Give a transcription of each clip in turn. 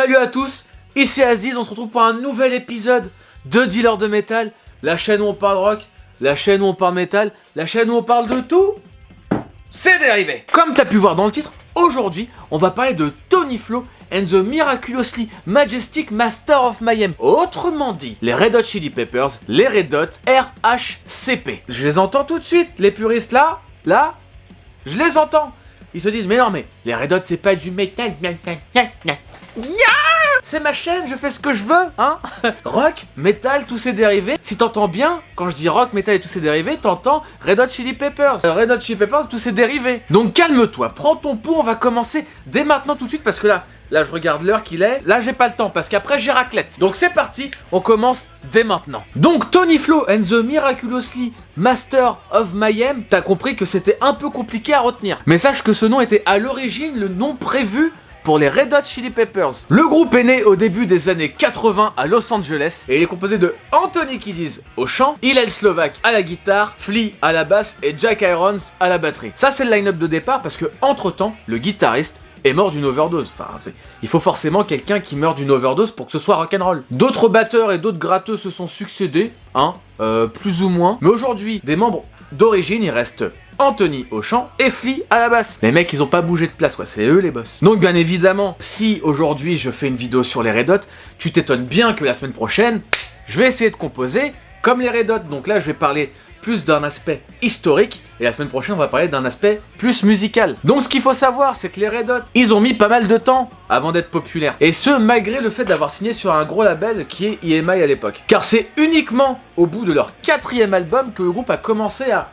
Salut à tous, ici Aziz, on se retrouve pour un nouvel épisode de Dealer de Métal, la chaîne où on parle rock, la chaîne où on parle métal, la chaîne où on parle de tout, c'est dérivé. Comme t'as pu voir dans le titre, aujourd'hui, on va parler de Tony Flo and the Miraculously Majestic Master of Mayhem. Autrement dit, les Red Hot Chili Peppers, les Red Hot RHCP. Je les entends tout de suite, les puristes là, je les entends. Ils se disent, mais non, mais les Red Hot c'est pas du métal. C'est ma chaîne, je fais ce que je veux, hein. Rock, métal, tous ces dérivés. Si t'entends bien, quand je dis rock, métal et tous ces dérivés, t'entends Red Hot Chili Peppers. Red Hot Chili Peppers, tous ces dérivés. Donc calme-toi, prends ton pouls, on va commencer dès maintenant tout de suite parce que là je regarde l'heure qu'il est. Là j'ai pas le temps parce qu'après j'ai raclette. Donc c'est parti, on commence dès maintenant. Donc Tony Flo and the Miraculously Master of Mayhem, t'as compris que c'était un peu compliqué à retenir. Mais sache que ce nom était à l'origine le nom prévu pour les Red Hot Chili Peppers. Le groupe est né au début des années 80 à Los Angeles et il est composé de Anthony Kiedis au chant, Hillel Slovak à la guitare, Flea à la basse et Jack Irons à la batterie. Ça c'est le line-up de départ parce que entre temps, le guitariste est mort d'une overdose. Enfin, il faut forcément quelqu'un qui meurt d'une overdose pour que ce soit rock'n'roll. D'autres batteurs et d'autres gratteux se sont succédés, plus ou moins. Mais aujourd'hui, des membres d'origine, il reste Anthony au chant et Flea à la basse. Les mecs, ils ont pas bougé de place, quoi. C'est eux les boss. Donc, bien évidemment, si aujourd'hui je fais une vidéo sur les Red Hot, tu t'étonnes bien que la semaine prochaine, je vais essayer de composer comme les Red Hot. Donc là, je vais parler plus d'un aspect historique, et la semaine prochaine, on va parler d'un aspect plus musical. Donc, ce qu'il faut savoir, c'est que les Red Hot, ils ont mis pas mal de temps avant d'être populaires. Et ce, malgré le fait d'avoir signé sur un gros label qui est EMI à l'époque. Car c'est uniquement au bout de leur 4e album que le groupe a commencé à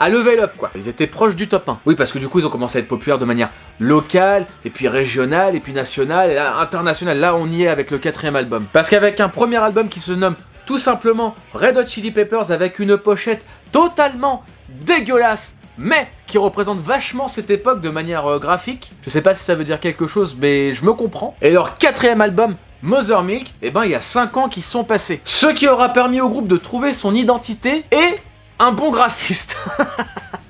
level up, quoi. Ils étaient proches du top 1. Oui, parce que du coup, ils ont commencé à être populaires de manière locale, et puis régionale, et puis nationale, et là, internationale. Là, on y est avec le 4e album. Parce qu'avec un premier album qui se nomme tout simplement Red Hot Chili Peppers avec une pochette totalement dégueulasse, mais qui représente vachement cette époque de manière graphique. Je sais pas si ça veut dire quelque chose, mais je me comprends. Et leur 4e album, Mother Milk, eh ben il y a 5 ans qui se sont passés. Ce qui aura permis au groupe de trouver son identité et un bon graphiste.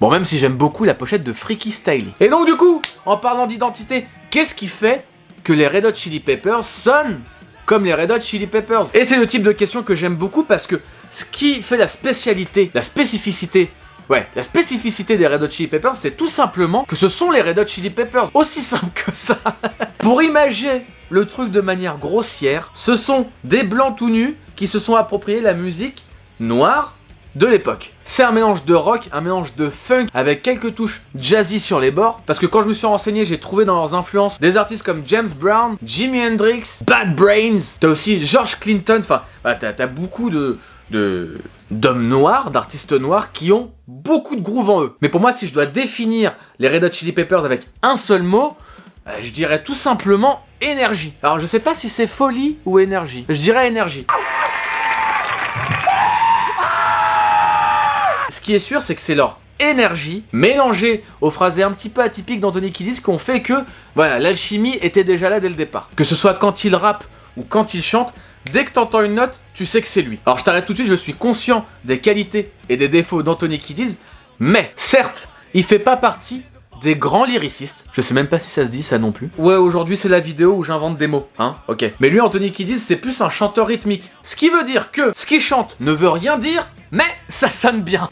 Bon, même si j'aime beaucoup la pochette de Freaky Styley. Et donc du coup, en parlant d'identité, qu'est-ce qui fait que les Red Hot Chili Peppers sonnent comme les Red Hot Chili Peppers? Et c'est le type de question que j'aime beaucoup parce que ce qui fait la spécificité des Red Hot Chili Peppers, c'est tout simplement que ce sont les Red Hot Chili Peppers. Aussi simple que ça. Pour imaginer le truc de manière grossière, ce sont des blancs tout nus qui se sont appropriés la musique noire de l'époque. C'est un mélange de rock, un mélange de funk avec quelques touches jazzy sur les bords. Parce que quand je me suis renseigné, j'ai trouvé dans leurs influences des artistes comme James Brown, Jimi Hendrix, Bad Brains. T'as aussi George Clinton. Enfin, t'as beaucoup d'hommes noirs, d'artistes noirs qui ont beaucoup de groove en eux. Mais pour moi, si je dois définir les Red Hot Chili Peppers avec un seul mot, je dirais tout simplement énergie. Alors je sais pas si c'est folie ou énergie. Je dirais énergie. Ce qui est sûr, c'est que c'est leur énergie mélangée aux phrasés un petit peu atypiques d'Anthony Kiedis qui ont fait que voilà, l'alchimie était déjà là dès le départ. Que ce soit quand il rappe ou quand il chante, dès que t'entends une note, tu sais que c'est lui. Alors je t'arrête tout de suite, je suis conscient des qualités et des défauts d'Anthony Kiedis, mais certes, il fait pas partie des grands lyricistes. Je sais même pas si ça se dit ça non plus. Ouais, aujourd'hui c'est la vidéo où j'invente des mots, ok. Mais lui, Anthony Kiedis, c'est plus un chanteur rythmique. Ce qui veut dire que ce qu'il chante ne veut rien dire, mais ça sonne bien.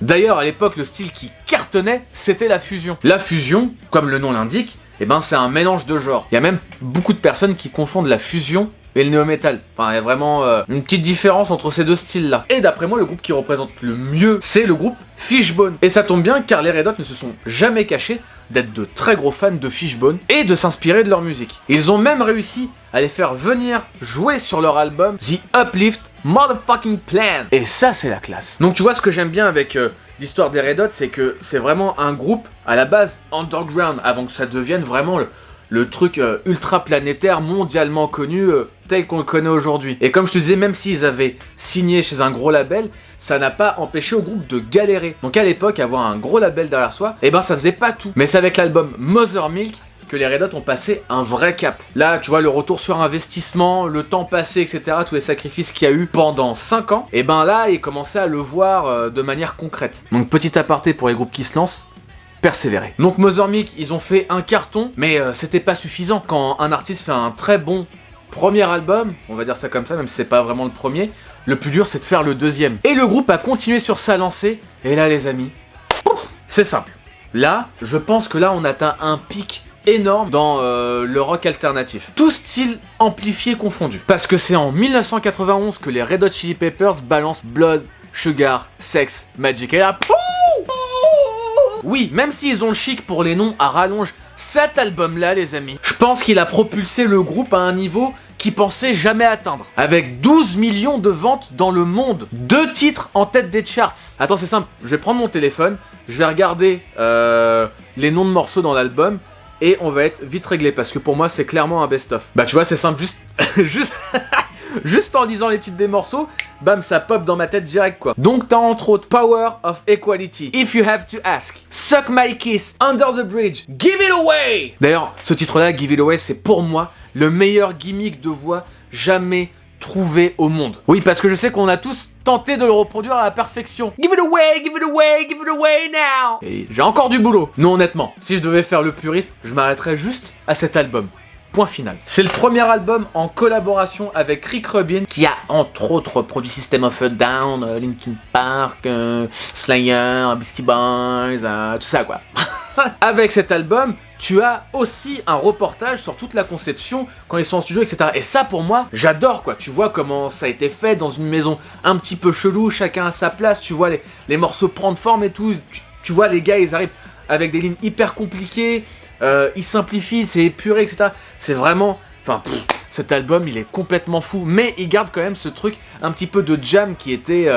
D'ailleurs, à l'époque, le style qui cartonnait, c'était la fusion. La fusion, comme le nom l'indique, c'est un mélange de genres. Il y a même beaucoup de personnes qui confondent la fusion et le néo-metal. Enfin, il y a vraiment une petite différence entre ces deux styles-là. Et d'après moi, le groupe qui représente le mieux, c'est le groupe Fishbone. Et ça tombe bien car les Red Hot ne se sont jamais cachés d'être de très gros fans de Fishbone et de s'inspirer de leur musique. Ils ont même réussi à les faire venir jouer sur leur album The Uplift Motherfucking Plan. Et ça, c'est la classe. Donc tu vois, ce que j'aime bien avec l'histoire des Red Hot, c'est que c'est vraiment un groupe à la base underground avant que ça devienne vraiment le truc ultra planétaire, mondialement connu, tel qu'on le connaît aujourd'hui. Et comme je te disais, même s'ils avaient signé chez un gros label, ça n'a pas empêché au groupe de galérer. Donc à l'époque, avoir un gros label derrière soi, ça faisait pas tout. Mais c'est avec l'album Mother Milk que les Red Hot ont passé un vrai cap. Là, tu vois, le retour sur investissement, le temps passé, etc., tous les sacrifices qu'il y a eu pendant 5 ans, là, ils commençaient à le voir de manière concrète. Donc petit aparté pour les groupes qui se lancent, persévérer. Donc Mother Milk, ils ont fait un carton, mais c'était pas suffisant. Quand un artiste fait un très bon premier album, on va dire ça comme ça, même si c'est pas vraiment le premier, le plus dur c'est de faire le deuxième. Et le groupe a continué sur sa lancée, et là les amis, c'est simple. Là, je pense que là on atteint un pic énorme dans le rock alternatif. Tout style amplifié confondu. Parce que c'est en 1991 que les Red Hot Chili Peppers balancent Blood, Sugar, Sex, Magic. Et là, oui, même s'ils ont le chic pour les noms à rallonge, cet album-là, les amis, je pense qu'il a propulsé le groupe à un niveau qu'ils pensaient jamais atteindre. Avec 12 millions de ventes dans le monde. 2 titres en tête des charts. Attends, c'est simple. Je vais prendre mon téléphone, je vais regarder les noms de morceaux dans l'album, et on va être vite réglé, parce que pour moi, c'est clairement un best-of. Bah, tu vois, c'est simple, juste en lisant les titres des morceaux, bam, ça pop dans ma tête direct, quoi. Donc, t'as entre autres Power of Equality, If You Have to Ask, Suck My Kiss, Under the Bridge, Give It Away. D'ailleurs, ce titre-là, Give It Away, c'est pour moi le meilleur gimmick de voix jamais trouvé au monde. Oui, parce que je sais qu'on a tous tenté de le reproduire à la perfection. Give it away, give it away, give it away now. Et j'ai encore du boulot. Non, honnêtement, si je devais faire le puriste, je m'arrêterais juste à cet album. Point final. C'est le premier album en collaboration avec Rick Rubin, qui a entre autres produit System of a Down, Linkin Park, Slayer, Beastie Boys, tout ça quoi. Avec cet album, tu as aussi un reportage sur toute la conception quand ils sont en studio, etc. Et ça, pour moi, j'adore, quoi. Tu vois comment ça a été fait dans une maison un petit peu chelou, chacun à sa place, tu vois les morceaux prendre forme et tout. Tu vois, les gars, ils arrivent avec des lignes hyper compliquées, ils simplifient, c'est épuré, etc. C'est vraiment... Enfin, cet album, il est complètement fou. Mais il garde quand même ce truc un petit peu de jam qui était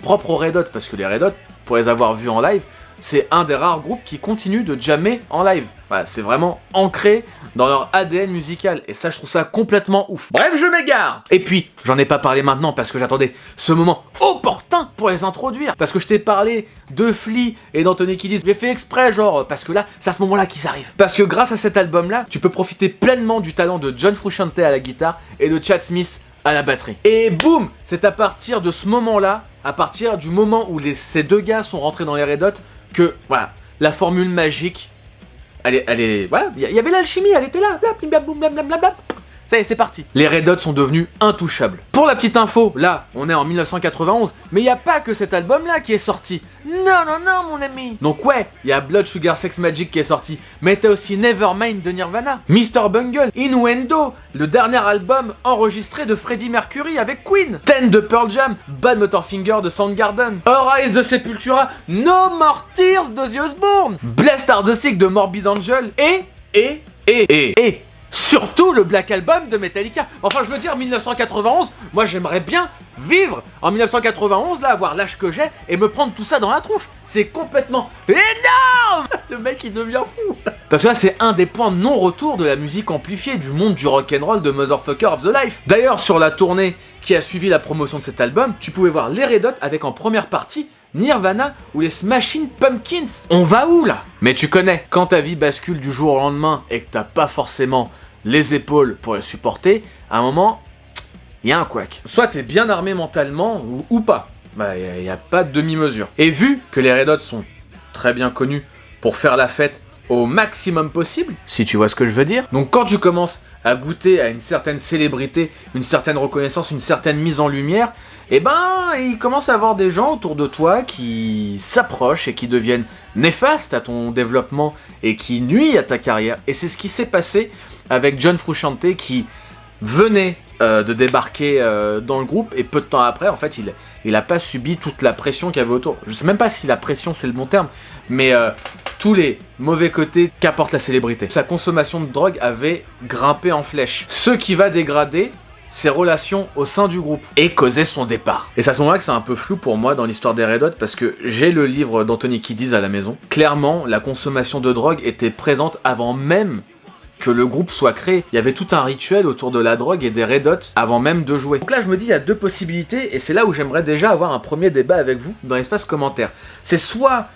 propre aux Red Hot. Parce que les Red Hot, pour les avoir vus en live, c'est un des rares groupes qui continue de jammer en live. Voilà, c'est vraiment ancré dans leur ADN musical. Et ça, je trouve ça complètement ouf. Bref, je m'égare. Et puis, j'en ai pas parlé maintenant parce que j'attendais ce moment opportun pour les introduire. Parce que je t'ai parlé de Flea et d'Anthony Kiedis. J'ai fait exprès, genre, parce que là, c'est à ce moment-là qu'ils arrivent. Parce que grâce à cet album-là, tu peux profiter pleinement du talent de John Frusciante à la guitare et de Chad Smith à la batterie. Et boum, c'est à partir de ce moment-là, à partir du moment où ces deux gars sont rentrés dans les Red Hot, que, voilà, la formule magique, elle est, voilà, il y avait l'alchimie, elle était là, blablabla. Ça y est, c'est parti. Les Red Hot sont devenus intouchables. Pour la petite info, là, on est en 1991, mais il n'y a pas que cet album-là qui est sorti. Non, non, non, mon ami. Donc ouais, il y a Blood, Sugar, Sex, Magic qui est sorti, mais t'as aussi Nevermind de Nirvana, Mr. Bungle, Innuendo, le dernier album enregistré de Freddie Mercury avec Queen, Ten de Pearl Jam, Bad Motorfinger de Soundgarden, Arise de Sepultura, No More Tears de The Osbourne, Blessed Are the Sick de Morbid Angel, et surtout le Black Album de Metallica. Enfin, je veux dire, 1991, moi j'aimerais bien vivre en 1991, là, avoir l'âge que j'ai et me prendre tout ça dans la tronche. C'est complètement énorme. Le mec, il devient fou. Parce que là, c'est un des points de non-retour de la musique amplifiée, du monde du rock'n'roll de Motherfucker of the Life. D'ailleurs, sur la tournée qui a suivi la promotion de cet album, tu pouvais voir les Red Hot avec en première partie Nirvana ou les Smashing Pumpkins. On va où, là? Mais tu connais, quand ta vie bascule du jour au lendemain et que t'as pas forcément les épaules pour les supporter, à un moment, il y a un couac. Soit t'es bien armé mentalement ou pas. Bah, il n'y a pas de demi-mesure. Et vu que les Red Hot sont très bien connus pour faire la fête au maximum possible, si tu vois ce que je veux dire, donc quand tu commences à goûter à une certaine célébrité, une certaine reconnaissance, une certaine mise en lumière, eh ben, il commence à avoir des gens autour de toi qui s'approchent et qui deviennent néfastes à ton développement et qui nuisent à ta carrière. Et c'est ce qui s'est passé avec John Frusciante qui venait de débarquer dans le groupe, et peu de temps après, en fait, il a pas subi toute la pression qu'il y avait autour. Je sais même pas si la pression c'est le bon terme, mais tous les mauvais côtés qu'apporte la célébrité. Sa consommation de drogue avait grimpé en flèche, ce qui va dégrader ses relations au sein du groupe et causer son départ. Et c'est à ce moment-là que c'est un peu flou pour moi dans l'histoire des Red Hot, parce que j'ai le livre d'Anthony Kiedis à la maison. Clairement, la consommation de drogue était présente avant même que le groupe soit créé. Il y avait tout un rituel autour de la drogue et des Red Hot avant même de jouer. Donc là, je me dis, il y a deux possibilités, et c'est là où j'aimerais déjà avoir un premier débat avec vous dans l'espace commentaire. C'est soit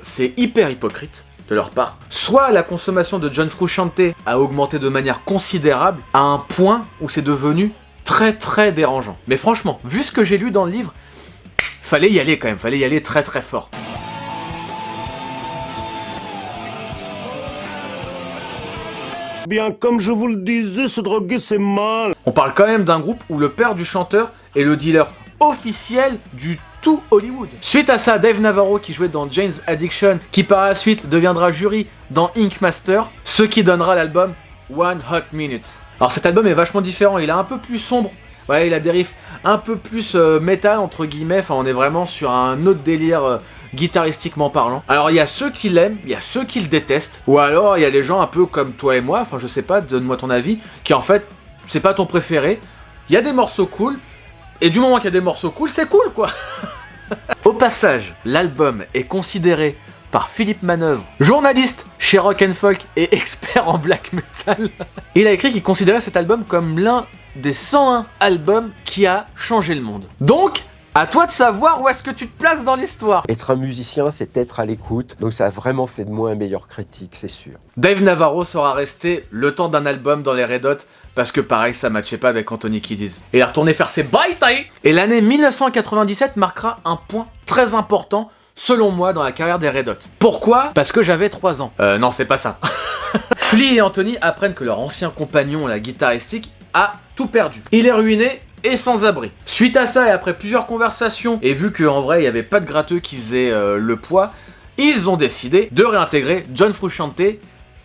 c'est hyper hypocrite de leur part, soit la consommation de John Frusciante a augmenté de manière considérable à un point où c'est devenu très très dérangeant. Mais franchement, vu ce que j'ai lu dans le livre, fallait y aller quand même, fallait y aller très très fort. Bien, comme je vous le disais, se droguer c'est mal. On parle quand même d'un groupe où le père du chanteur est le dealer officiel du tout Hollywood. Suite à ça, Dave Navarro qui jouait dans Jane's Addiction, qui par la suite deviendra jury dans Ink Master, ce qui donnera l'album One Hot Minute. Alors cet album est vachement différent, il est un peu plus sombre, ouais, il a des riffs un peu plus métal entre guillemets, enfin on est vraiment sur un autre délire guitaristiquement parlant. Alors il y a ceux qui l'aiment, il y a ceux qui le détestent, ou alors il y a les gens un peu comme toi et moi, enfin je sais pas, donne-moi ton avis, qui en fait c'est pas ton préféré, il y a des morceaux cool, et du moment qu'il y a des morceaux cool, c'est cool quoi. Au passage, l'album est considéré par Philippe Manœuvre, journaliste chez Rock & Folk et expert en black metal. Il a écrit qu'il considérait cet album comme l'un des 101 albums qui a changé le monde. Donc, à toi de savoir où est-ce que tu te places dans l'histoire. Être un musicien, c'est être à l'écoute, donc ça a vraiment fait de moi un meilleur critique, c'est sûr. Dave Navarro sera resté le temps d'un album dans les Red Hot, parce que pareil, ça matchait pas avec Anthony Kiedis. Et il est retourné faire ses bye-bye. Et l'année 1997 marquera un point très important, selon moi, dans la carrière des Red Hot. Pourquoi ? Parce que j'avais 3 ans. Non, c'est pas ça. Flea et Anthony apprennent que leur ancien compagnon, la guitaristique, a tout perdu. Il est ruiné et sans abri. Suite à ça, et après plusieurs conversations, et vu qu'en vrai, il n'y avait pas de gratteux qui faisait le poids, ils ont décidé de réintégrer John Frusciante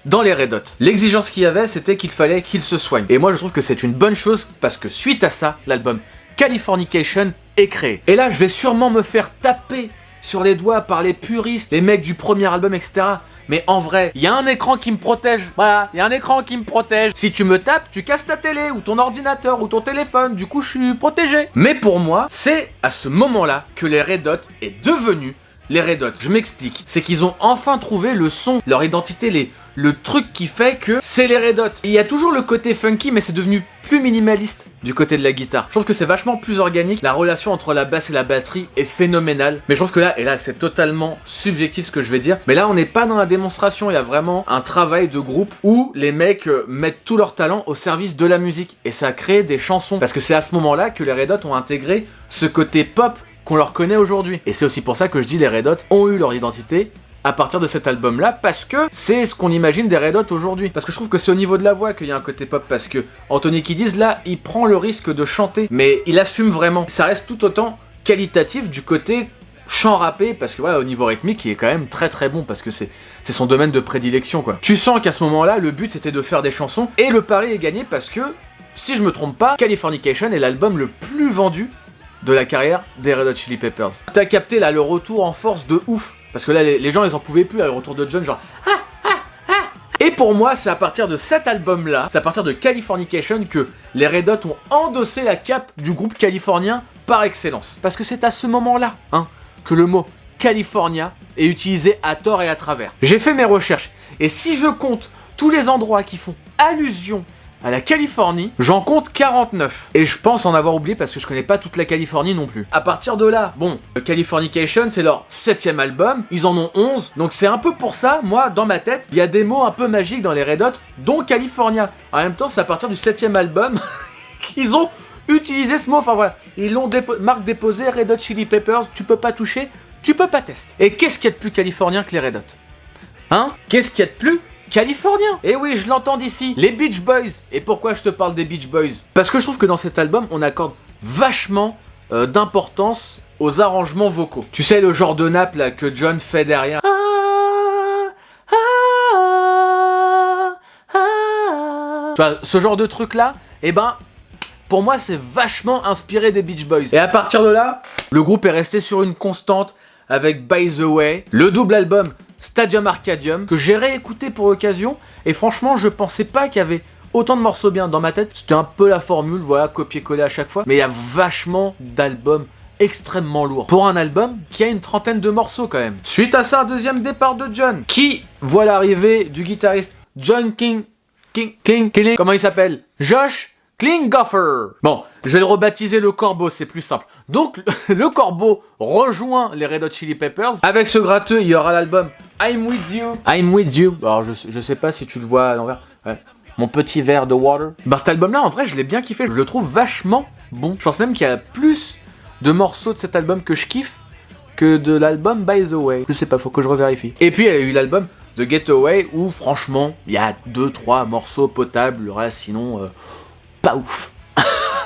dans les Red Hot. L'exigence qu'il y avait, c'était qu'il fallait qu'il se soigne. Et moi, je trouve que c'est une bonne chose, parce que suite à ça, l'album Californication est créé. Et là, je vais sûrement me faire taper sur les doigts par les puristes, les mecs du premier album, etc. Mais en vrai, il y a un écran qui me protège. Voilà, il y a un écran qui me protège. Si tu me tapes, tu casses ta télé, ou ton ordinateur, ou ton téléphone. Du coup, je suis protégé. Mais pour moi, c'est à ce moment-là que les Red Hot est devenu les Red Hot. Je m'explique. C'est qu'ils ont enfin trouvé le son, leur identité, le truc qui fait que c'est les Red Hot. Il y a toujours le côté funky, mais c'est devenu plus minimaliste du côté de la guitare. Je trouve que c'est vachement plus organique. La relation entre la basse et la batterie est phénoménale. Mais je trouve que là, et là c'est totalement subjectif ce que je vais dire, mais là on n'est pas dans la démonstration, il y a vraiment un travail de groupe où les mecs mettent tout leur talent au service de la musique. Et ça crée des chansons. Parce que c'est à ce moment-là que les Red Hot ont intégré ce côté pop qu'on leur connaît aujourd'hui. Et c'est aussi pour ça que je dis les Red Hot ont eu leur identité à partir de cet album-là, parce que c'est ce qu'on imagine des Red Hot aujourd'hui. Parce que je trouve que c'est au niveau de la voix qu'il y a un côté pop, parce que Anthony Kiedis, là, il prend le risque de chanter, mais il assume vraiment. Ça reste tout autant qualitatif du côté chant rappé, parce que voilà, au niveau rythmique, il est quand même très très bon, parce que c'est son domaine de prédilection, quoi. Tu sens qu'à ce moment-là, le but c'était de faire des chansons, et le pari est gagné parce que, si je me trompe pas, Californication est l'album le plus vendu de la carrière des Red Hot Chili Peppers. T'as capté là le retour en force de ouf, parce que là les gens ils en pouvaient plus à le retour de John, genre Et pour moi c'est à partir de cet album là, c'est à partir de Californication que les Red Hot ont endossé la cape du groupe californien par excellence. Parce que c'est à ce moment là que le mot California est utilisé à tort et à travers. J'ai fait mes recherches, et si je compte tous les endroits qui font allusion à la Californie, j'en compte 49. Et je pense en avoir oublié parce que je connais pas toute la Californie non plus. À partir de là, bon, Californication, c'est leur 7ème album, ils en ont 11, donc c'est un peu pour ça, moi, dans ma tête, il y a des mots un peu magiques dans les Red Hot, dont California. En même temps, c'est à partir du 7ème album qu'ils ont utilisé ce mot, enfin voilà, ils l'ont marque déposée, Red Hot Chili Peppers, tu peux pas toucher, tu peux pas tester. Et qu'est-ce qu'il y a de plus californien que les Red Hot ? Qu'est-ce qu'il y a de plus californien? Et oui, je l'entends d'ici, les Beach Boys. Et pourquoi je te parle des Beach Boys? Parce que je trouve que dans cet album, on accorde vachement d'importance aux arrangements vocaux. Tu sais, le genre de nappe là que John fait derrière. Tu vois, ce genre de truc là, pour moi, c'est vachement inspiré des Beach Boys. Et à partir de là, le groupe est resté sur une constante avec By the Way, le double album Stadium Arcadium, que j'ai réécouté pour l'occasion, et franchement, je pensais pas qu'il y avait autant de morceaux bien dans ma tête. C'était un peu la formule, voilà, copier-coller à chaque fois, mais il y a vachement d'albums extrêmement lourds pour un album qui a une 30aine de morceaux quand même. Suite à ça, un deuxième départ de John, qui voit l'arrivée du guitariste John King, comment il s'appelle? Josh Klinghoffer. Bon, je vais le rebaptiser le Corbeau, c'est plus simple. Donc, le Corbeau rejoint les Red Hot Chili Peppers. Avec ce gratteux, il y aura l'album I'm With You. I'm With You. Alors, je sais pas si tu le vois à l'envers. Ouais. Mon petit verre de water. Cet album-là, en vrai, je l'ai bien kiffé. Je le trouve vachement bon. Je pense même qu'il y a plus de morceaux de cet album que je kiffe que de l'album By the Way. Je sais pas, faut que je revérifie. Et puis, il y a eu l'album The Getaway, où franchement, il y a 2-3 morceaux potables, le reste sinon, pas ouf.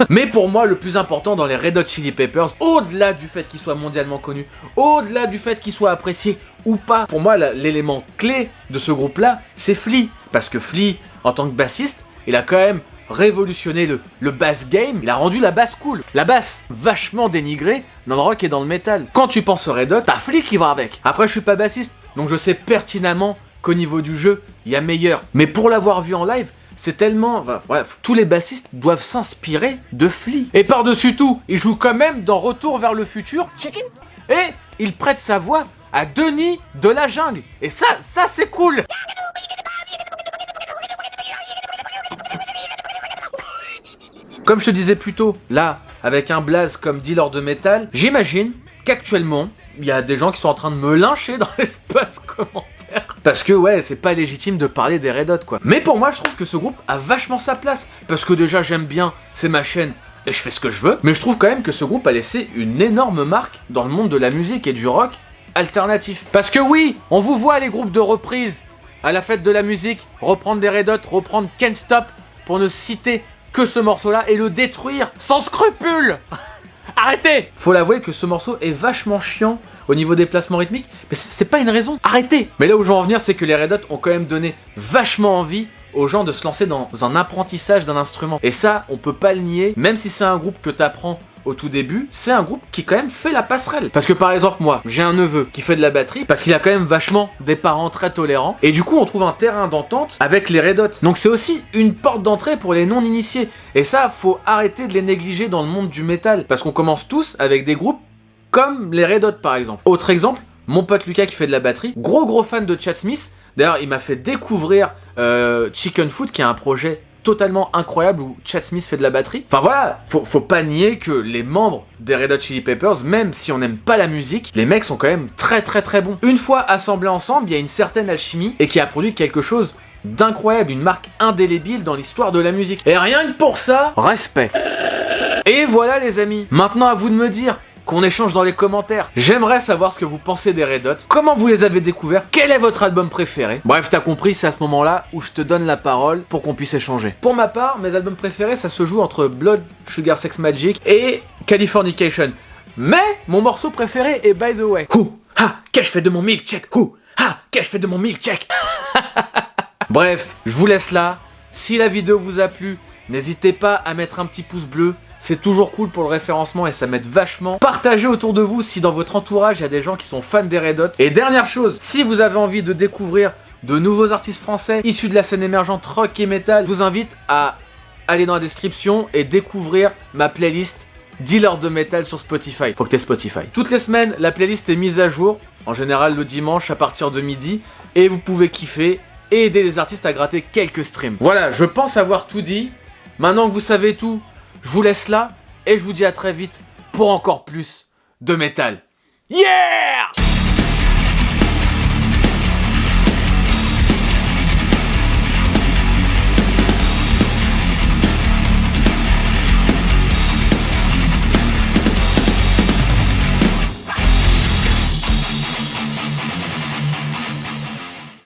Mais pour moi, le plus important dans les Red Hot Chili Peppers, au-delà du fait qu'ils soient mondialement connus, au-delà du fait qu'ils soient appréciés ou pas, pour moi, l'élément clé de ce groupe-là, c'est Flea. Parce que Flea, en tant que bassiste, il a quand même révolutionné le bass game, il a rendu la basse cool. La basse vachement dénigrée dans le rock et dans le metal. Quand tu penses au Red Hot, t'as Flea qui va avec. Après, je suis pas bassiste, donc je sais pertinemment qu'au niveau du jeu, il y a meilleur. Mais pour l'avoir vu en live, c'est tellement... Enfin, bref, tous les bassistes doivent s'inspirer de Flea. Et par-dessus tout, il joue quand même dans Retour vers le futur. Et il prête sa voix à Denis de la Jungle. Et ça c'est cool. Comme je te disais plus tôt, là, avec un blaze comme dealer de métal, j'imagine qu'actuellement, il y a des gens qui sont en train de me lyncher dans l'espace commentaire. Parce que ouais, c'est pas légitime de parler des Red Hot quoi. Mais pour moi, je trouve que ce groupe a vachement sa place. Parce que déjà, j'aime bien, c'est ma chaîne et je fais ce que je veux. Mais je trouve quand même que ce groupe a laissé une énorme marque dans le monde de la musique et du rock alternatif. Parce que oui, on vous voit les groupes de reprises à la fête de la musique, reprendre des Red Hot, reprendre Can't Stop pour ne citer que ce morceau-là et le détruire sans scrupule. Arrêtez! Faut l'avouer que ce morceau est vachement chiant au niveau des placements rythmiques, mais c'est pas une raison. Arrêtez! Mais là où je veux en venir, c'est que les Red Hot ont quand même donné vachement envie aux gens de se lancer dans un apprentissage d'un instrument. Et ça, on peut pas le nier, même si c'est un groupe que t'apprends au tout début, c'est un groupe qui quand même fait la passerelle. Parce que par exemple moi, j'ai un neveu qui fait de la batterie parce qu'il a quand même vachement des parents très tolérants et du coup on trouve un terrain d'entente avec les Red Hot. Donc c'est aussi une porte d'entrée pour les non-initiés. Et ça, faut arrêter de les négliger dans le monde du métal parce qu'on commence tous avec des groupes comme les Red Hot par exemple. Autre exemple, mon pote Lucas qui fait de la batterie, gros fan de Chad Smith. D'ailleurs, il m'a fait découvrir Chicken Foot qui est un projet totalement incroyable où Chad Smith fait de la batterie. Enfin voilà, faut pas nier que les membres des Red Hot Chili Peppers, même si on n'aime pas la musique, les mecs sont quand même très bons. Une fois assemblés ensemble, il y a une certaine alchimie et qui a produit quelque chose d'incroyable, une marque indélébile dans l'histoire de la musique. Et rien que pour ça, respect. Et voilà les amis, maintenant à vous de me dire, qu'on échange dans les commentaires. J'aimerais savoir ce que vous pensez des Red Hot, comment vous les avez découverts, quel est votre album préféré. Bref, t'as compris, c'est à ce moment-là où je te donne la parole pour qu'on puisse échanger. Pour ma part, mes albums préférés, ça se joue entre Blood Sugar Sex Magik et Californication. Mais mon morceau préféré est By the Way. Ouh, ha, qu'ai-je fait de mon milkshake? Ouh, ha, qu'ai-je fait de mon milkshake? Bref, je vous laisse là. Si la vidéo vous a plu, n'hésitez pas à mettre un petit pouce bleu. C'est toujours cool pour le référencement et ça m'aide vachement. Partagez autour de vous si dans votre entourage il y a des gens qui sont fans des Red Hot. Et dernière chose, si vous avez envie de découvrir de nouveaux artistes français issus de la scène émergente rock et metal, je vous invite à aller dans la description et découvrir ma playlist Dealer de métal sur Spotify. Faut que t'aies Spotify. Toutes les semaines, la playlist est mise à jour, en général le dimanche à partir de midi, et vous pouvez kiffer et aider les artistes à gratter quelques streams. Voilà, je pense avoir tout dit. Maintenant que vous savez tout, je vous laisse là et je vous dis à très vite pour encore plus de métal. Yeah!